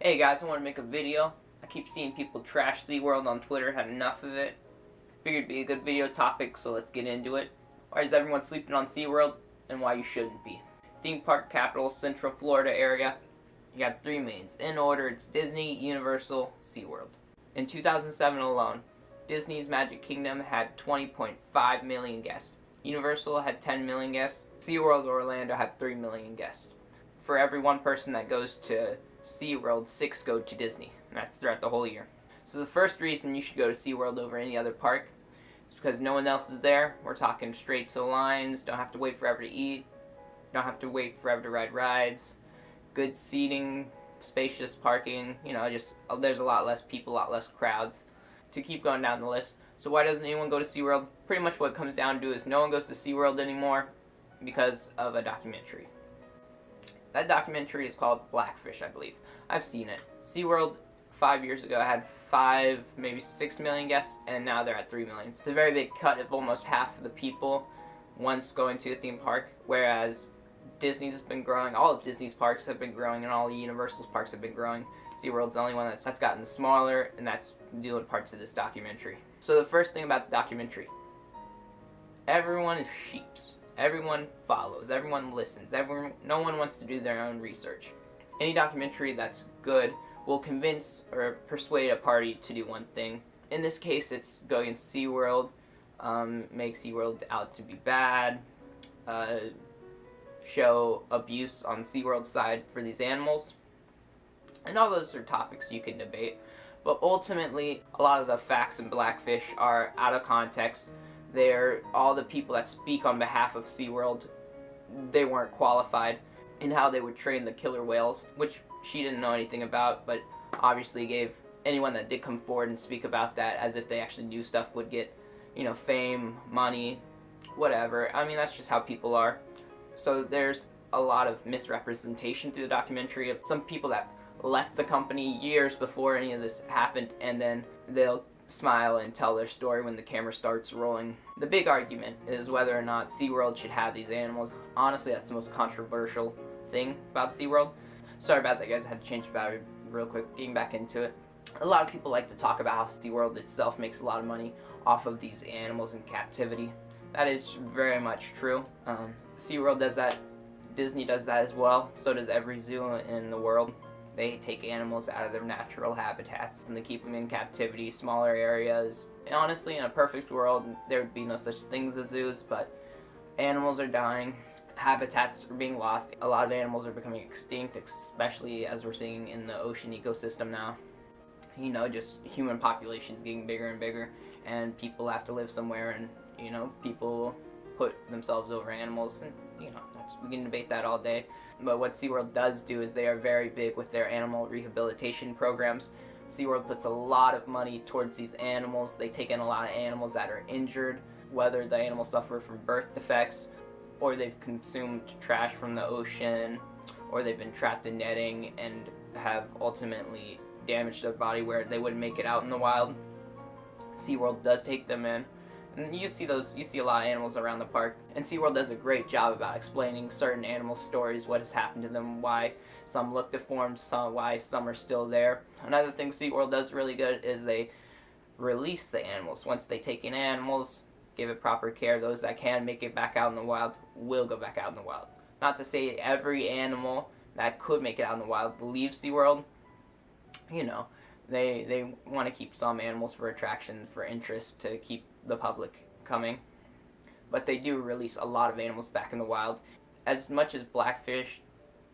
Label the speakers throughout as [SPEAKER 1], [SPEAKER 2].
[SPEAKER 1] Hey guys, I want to make a video. I keep seeing people trash SeaWorld on Twitter, had enough of it. Figured it'd be a good video topic, so let's get into it. Why is everyone sleeping on SeaWorld, and why you shouldn't be? Theme park capital, Central Florida area. You got three mains. In order, it's Disney, Universal, SeaWorld. In 2007 alone, Disney's Magic Kingdom had 20.5 million guests. Universal had 10 million guests. SeaWorld Orlando had 3 million guests. For every one person that goes to SeaWorld, 6 go to Disney, and that's throughout the whole year. So the first reason you should go to SeaWorld over any other park is because no one else is there. We're talking straight to the lines, don't have to wait forever to eat, don't have to wait forever to ride rides, good seating, spacious parking, just there's a lot less people, a lot less crowds. To keep going down the list, so why doesn't anyone go to SeaWorld? Pretty much what it comes down to is no one goes to SeaWorld anymore because of a documentary. That documentary is called Blackfish, I believe. I've seen it. SeaWorld 5 years ago had 5, maybe 6 million guests, and now they're at 3 million. It's a very big cut of almost half of the people once going to a theme park, whereas Disney's has been growing, all of Disney's parks have been growing, and all of Universal's parks have been growing. SeaWorld's the only one that's gotten smaller, and that's due in parts of this documentary. So the first thing about the documentary, everyone is sheeps. Everyone follows, everyone listens, no one wants to do their own research. Any documentary that's good will convince or persuade a party to do one thing. In this case, it's go against SeaWorld, make SeaWorld out to be bad, show abuse on SeaWorld's side for these animals. And all those are topics you can debate. But ultimately, a lot of the facts in Blackfish are out of context. They're all the people that speak on behalf of SeaWorld, they weren't qualified in how they would train the killer whales, which she didn't know anything about, but obviously gave anyone that did come forward and speak about that as if they actually knew stuff would get, fame, money, whatever. I mean, that's just how people are. So there's a lot of misrepresentation through the documentary of some people that left the company years before any of this happened, and then they'll smile and tell their story when the camera starts rolling. The big argument is whether or not SeaWorld should have these animals. Honestly, that's the most controversial thing about SeaWorld. Sorry about that, guys. I had to change the battery real quick, getting back into it. A lot of people like to talk about how SeaWorld itself makes a lot of money off of these animals in captivity. That is very much true. SeaWorld does that. Disney does that as well. So does every zoo in the world. They take animals out of their natural habitats and they keep them in captivity, smaller areas. And honestly, in a perfect world, there would be no such things as zoos, but animals are dying, habitats are being lost. A lot of animals are becoming extinct, especially as we're seeing in the ocean ecosystem now. Just human populations getting bigger and bigger, and people have to live somewhere, and people put themselves over animals, and we can debate that all day. But what SeaWorld does do is they are very big with their animal rehabilitation programs. SeaWorld puts a lot of money towards these animals. They take in a lot of animals that are injured, whether the animals suffer from birth defects, or they've consumed trash from the ocean, or they've been trapped in netting and have ultimately damaged their body where they wouldn't make it out in the wild. SeaWorld does take them in. And you see a lot of animals around the park, and SeaWorld does a great job about explaining certain animal stories, what has happened to them, why some look deformed, why some are still there. Another thing SeaWorld does really good is they release the animals. Once they take in animals, give it proper care, those that can make it back out in the wild will go back out in the wild. Not to say every animal that could make it out in the wild leaves SeaWorld. They want to keep some animals for attraction, for interest, to keep the public coming. But they do release a lot of animals back in the wild. As much as Blackfish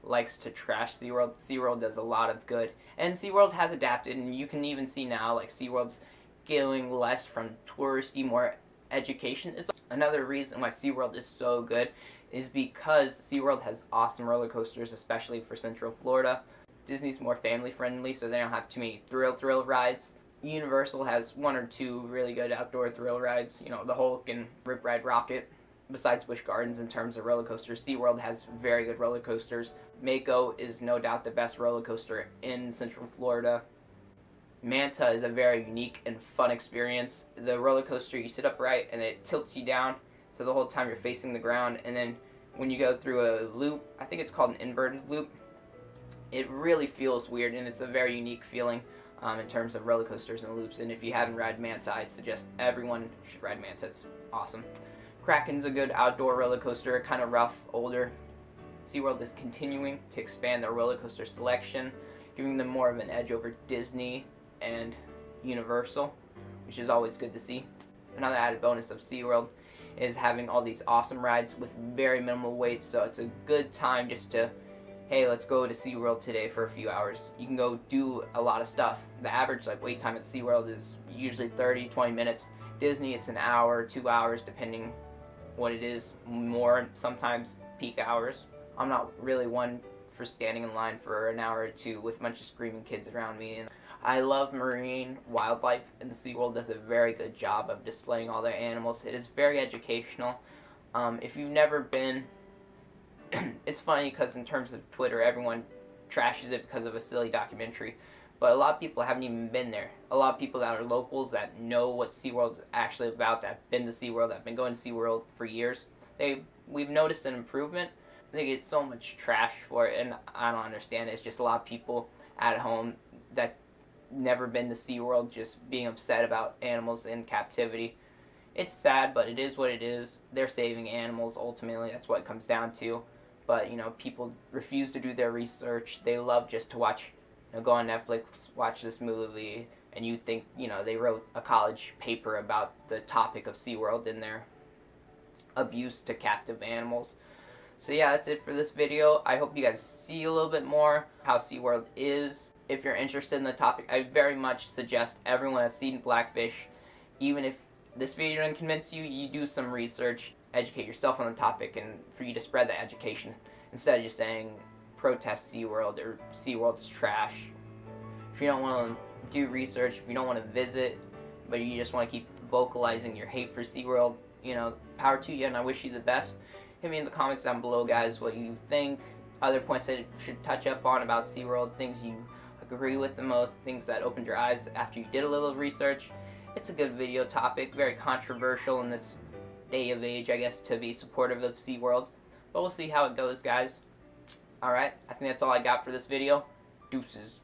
[SPEAKER 1] likes to trash SeaWorld, SeaWorld does a lot of good. And SeaWorld has adapted, and you can even see now, SeaWorld's getting less from touristy, more education. It's another reason why SeaWorld is so good is because SeaWorld has awesome roller coasters, especially for Central Florida. Disney's more family friendly, so they don't have too many thrill rides. Universal has 1 or 2 really good outdoor thrill rides, the Hulk and Rip Ride Rocket. Besides Busch Gardens in terms of roller coasters, SeaWorld has very good roller coasters. Mako is no doubt the best roller coaster in Central Florida. Manta is a very unique and fun experience. The roller coaster, you sit upright and it tilts you down, so the whole time you're facing the ground, and then when you go through a loop, I think it's called an inverted loop, It really feels weird, and it's a very unique feeling in terms of roller coasters and loops. And if you haven't ride Manta, I suggest everyone should ride Manta. It's awesome. Kraken's a good outdoor roller coaster, kind of rough, older. SeaWorld is continuing to expand their roller coaster selection, giving them more of an edge over Disney and Universal, which is always good to see. Another added bonus of SeaWorld is having all these awesome rides with very minimal waits, so it's a good time just to, hey, let's go to SeaWorld today for a few hours. You can go do a lot of stuff. The average wait time at SeaWorld is usually 30-20 minutes. Disney, it's an hour, 2 hours, depending what it is, more sometimes peak hours. I'm not really one for standing in line for an hour or two with a bunch of screaming kids around me. And I love marine wildlife, and SeaWorld does a very good job of displaying all their animals. It is very educational. If you've never been, it's funny because in terms of Twitter, everyone trashes it because of a silly documentary, but a lot of people haven't even been there. A lot of people that are locals that know what SeaWorld's actually about, that have been to SeaWorld, that have been going to SeaWorld for years, we've noticed an improvement. They get so much trash for it, and I don't understand it. It's just a lot of people at home that never been to SeaWorld just being upset about animals in captivity. It's sad, but it is what it is. They're saving animals, ultimately. That's what it comes down to. But, people refuse to do their research. They love just to watch, go on Netflix, watch this movie, and you think, they wrote a college paper about the topic of SeaWorld in their abuse to captive animals. So yeah, that's it for this video. I hope you guys see a little bit more how SeaWorld is. If you're interested in the topic, I very much suggest everyone that's seen Blackfish, even if this video didn't convince you, you do some research, educate yourself on the topic, and for you to spread that education instead of just saying protest SeaWorld or SeaWorld's trash. If you don't want to do research, if you don't want to visit, but you just want to keep vocalizing your hate for SeaWorld, power to you, and I wish you the best. Hit me in the comments down below, guys, what you think, other points that I should touch up on about SeaWorld, things you agree with the most, things that opened your eyes after you did a little research. It's a good video topic, very controversial in this day of age, I guess, to be supportive of SeaWorld. But we'll see how it goes, guys. Alright, I think that's all I got for this video. Deuces.